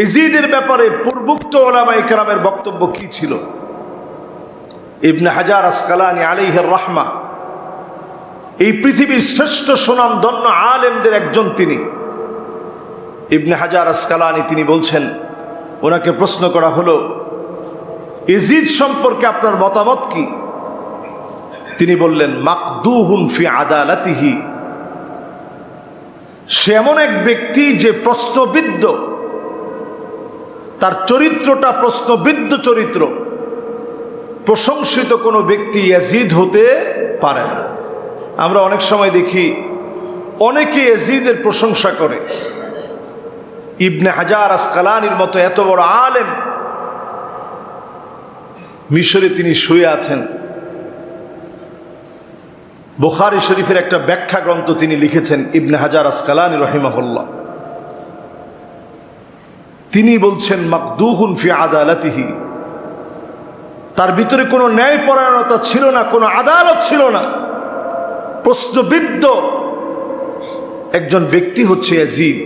ইজিদের ব্যাপারে পূর্বোক্ত উলামায়ে কেরামের বক্তব্য কি ছিল? ইবনে হাজার আসকালানী আলাইহির রাহমা এই পৃথিবীর শ্রেষ্ঠ সুনামধন্য আলেমদের একজন তিনি। ইবনে হাজার আসকালানী তিনি বলছেন, ওনাকে প্রশ্ন করা হলো ইজিদ সম্পর্কে আপনার মতামত কি? তিনি বললেন, মাকদুহুন ফি আদালাতিহি, সে এমন এক ব্যক্তি যে প্রশ্নবিদ্ধ, তার চরিত্রটা প্রশ্নবিদ্ধ চরিত্র। প্রশংসিত কোনো ব্যক্তি ইয়াজিদ হতে পারে না। আমরা অনেক সময় দেখি অনেকে ইয়াজিদের প্রশংসা করে। ইবনে হাজার আসকালানির মতো এত বড় আলেম, মিশরে তিনি শুয়ে আছেন। বুখারী শরীফের একটা ব্যাখ্যা গ্রন্থ তিনি লিখেছেন, ইবনে হাজার আসকালানী রাহিমাহুল্লাহ। তিনি বলছেন মাকদুহুন ফি আদালাতিহি, তার ভিতরে কোনো ন্যায়পরায়ণতা ছিল না, কোনো আদালত ছিল না। প্রশ্নবিদ্ধ একজন ব্যক্তি হচ্ছে ইয়াজিদ।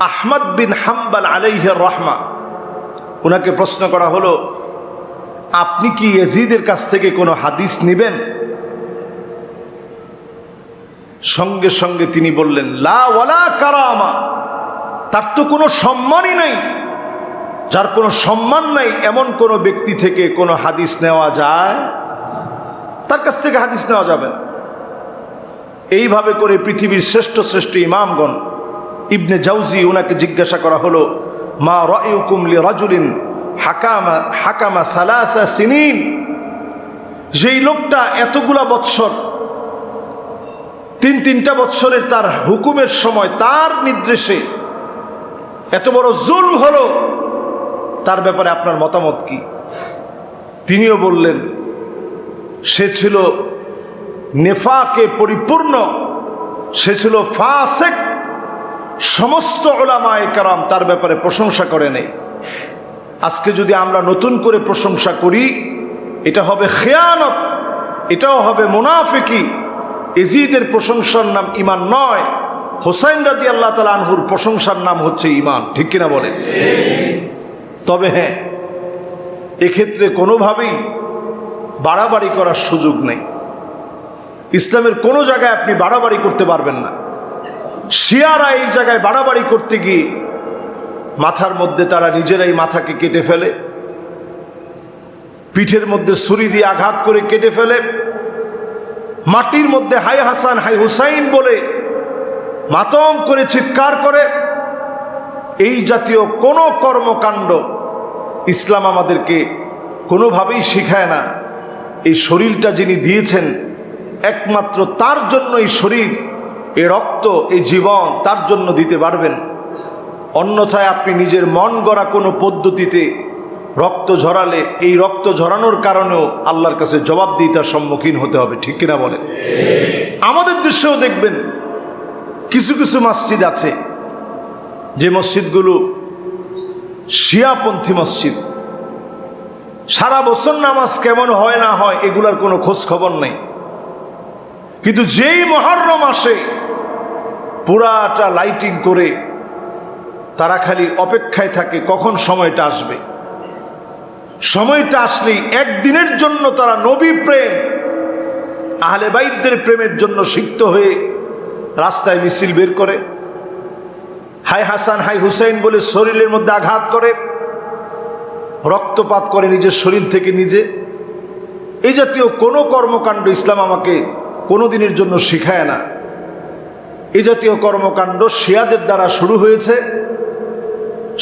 আহমদ বিন হাম্বল আলাইহির রাহমা, ওনাকে প্রশ্ন করা হলো, আপনি কি ইয়াজিদের কাছ থেকে কোনো হাদিস নেবেন? সঙ্গে সঙ্গে তিনি বললেন, লা ওয়ালা কারামা, তার তো কোনো সম্মানই নাই। যার কোনো সম্মান নাই এমন কোনো ব্যক্তি থেকে কোনো হাদিস নেওয়া যায়? তার কাছ থেকে হাদিস নেওয়া যাবে না। এইভাবে করে পৃথিবীর শ্রেষ্ঠ শ্রেষ্ঠ ইমামগণ, ইবনে জাউজি, ওনাকে জিজ্ঞাসা করা হলো, মা রায়ুকুম লিরাজুলিন হাকামা সালাসা সিনিন, যেই লোকটা এতগুলা বৎসর, তিনটা বৎসরের তার হুকুমের সময়, তার নির্দেশে এত বড় জুলম হলো, তার ব্যাপারে আপনার মতামত কি? তিনিও বললেন, সে ছিল নেফাকে পরিপূর্ণ, সে ছিল ফাসিক। সমস্ত উলামায়ে কেরাম তার ব্যাপারে প্রশংসা করে নেই। আজকে যদি আমরা নতুন করে প্রশংসা করি, এটা হবে খেয়ানত, এটাও হবে মুনাফিকি। ইজিদের প্রশংসার নাম ঈমান নয়, হুসাইন রাদিয়াল্লাহু তাআলা আনহুর প্রশংসার নাম হচ্ছে ঈমান। ঠিক কিনা বলেন? তবে হ্যাঁ, এক্ষেত্রে কোনোভাবেই বাড়াবাড়ি করার সুযোগ নেই। ইসলামের কোনো জায়গায় আপনি বাড়াবাড়ি করতে পারবেন না। শিয়ারা এই জায়গায় বাড়াবাড়ি করতে গিয়ে মাথার মধ্যে তারা নিজেরাই মাথাকে কেটে ফেলে, পিঠের মধ্যে ছুরি দিয়ে আঘাত করে কেটে ফেলে, মাটির মধ্যে হাই হাসান হাই হুসাইন বলে মাতম করে চিৎকার করে। এই জাতীয় কোনো কর্মকাণ্ড ইসলাম আমাদেরকে কোনোভাবেই শেখায় না। এই শরীরটা যিনি দিয়েছেন, একমাত্র তার জন্য এই শরীর, এই রক্ত, এই জীবন তার জন্য দিতে পারবেন। অন্যথায় আপনি নিজের মন গড়া কোনো পদ্ধতিতে রক্ত ঝরালে, এই রক্ত ঝরানোর কারণেও আল্লাহর কাছে জবাবদিহিতার সম্মুখীন হতে হবে। ঠিক কিনা বলেন? আমাদের দেশেও দেখবেন কিছু কিছু মসজিদ আছে, যে মসজিদগুলো শিয়াপন্থী মসজিদ। সারা বছর নামাজ কেমন হয় না হয় এগুলার কোনো খোঁজ খবর নেই, কিন্তু যেই মুহররম আসে পুরাটা লাইটিং করে তারা খালি অপেক্ষায় থাকে কখন সময়টা আসবে। সময়টা আসলেই একদিনের জন্য তারা নবী প্রেম, আহলে বাইতদের প্রেমের জন্য সিক্ত হয়ে রাস্তায় মিছিল বের করে, হাই হাসান হাই হুসাইন বলে শরীরের মধ্যে আঘাত করে, রক্তপাত করে নিজের শরীর থেকে নিজে। এই জাতীয় কোনো কর্মকাণ্ড ইসলাম আমাকে কোনো দিনের জন্য শিখায় না। এই জাতীয় কর্মকাণ্ড শিয়াদের দ্বারা শুরু হয়েছে।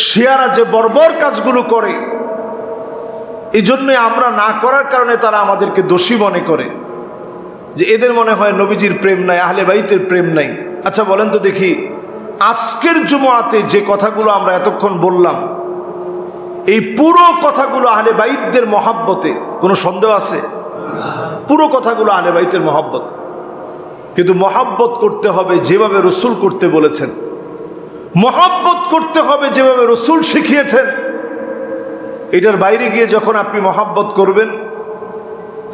শিয়ারা যে বর্বর কাজগুলো করে, এই জন্যে আমরা না করার কারণে তারা আমাদেরকে দোষী মনে করে, যে এদের মনে হয় নবীজির প্রেম নাই, আহলে বাইতের প্রেম নাই। আচ্ছা বলেন তো দেখি, আজকের জুমআতে যে কথাগুলো আমরা এতক্ষণ বললাম, এই পুরো কথাগুলো আহলে বাইতদের মহাব্বতে, কোনো সন্দেহ আছে? পুরো কথাগুলো আহলে বাইতের মহাব্বত। কিন্তু মহাব্বত করতে হবে যেভাবে রসুল করতে বলেছেন, মহাব্বত করতে হবে যেভাবে রসুল শিখিয়েছেন। এটার বাইরে গিয়ে যখন আপনি মহাব্বত করবেন,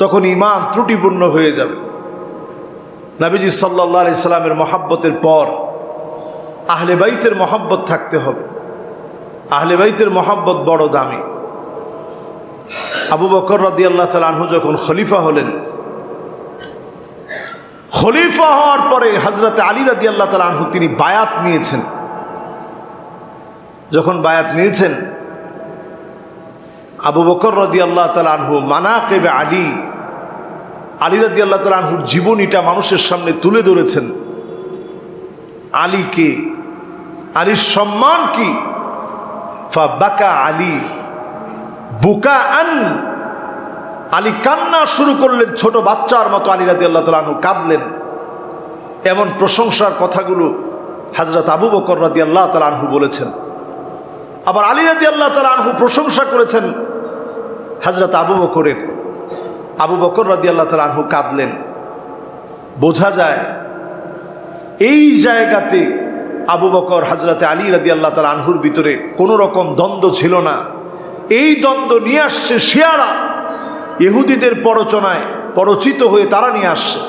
তখন ঈমান ত্রুটিপূর্ণ হয়ে যাবে। নবীজি সাল্লাল্লাহু আলাইহি সাল্লামের মহাব্বতের পর আহলে বাইতের মহাব্বত থাকতে হবে। আহলে বাইতের মহাব্বত বড় দামি। আবু বকর রাদিয়াল্লাহু তাআলা আনহু যখন খলিফা হলেন, খলিফা হওয়ার পরে হযরত আলী রাদিয়াল্লাহু তাআলা আনহু তিনি বায়াত নিয়েছেন। যখন বায়াত নিয়েছেন, আবু বকর রাদিয়াল্লাহু তাআলা আনহু মানাকিব আলী, আলী রাদিয়াল্লাহু তাআলা আনহুর জীবনীটা মানুষের সামনে তুলে ধরেছেন। আলী কে, আলীর সম্মান কি। ফাবাকা আলী বুকাআন, আলী কান্না শুরু করলেন ছোট বাচ্চার মতো। আলী রাদিয়াল্লাহু তাআলা আনহু কাঁদলেন। এমন প্রশংসার কথাগুলো হযরত আবু বকর রাদিয়াল্লাহু তাআলা আনহু বলেছেন। আবার আলী রাদিয়াল্লাহু তাআলা আনহু প্রশংসা করেছেন হযরত আবু বকরের। আবু বকর রাদিয়াল্লাহু তাআলা আনহু কাঁদলেন। বোঝা যায় এই জায়গাতে আবু বকর হযরত আলী রাদিয়াল্লাহু তাআলা আনহুর ভিতরে কোনো রকম দ্বন্দ্ব ছিল না। এই দ্বন্দ্ব নিয়ে আসছে শিয়ারা, ইহুদিদের প্ররোচনায় পরচিত হয়ে তারা নিয়ে আসছে।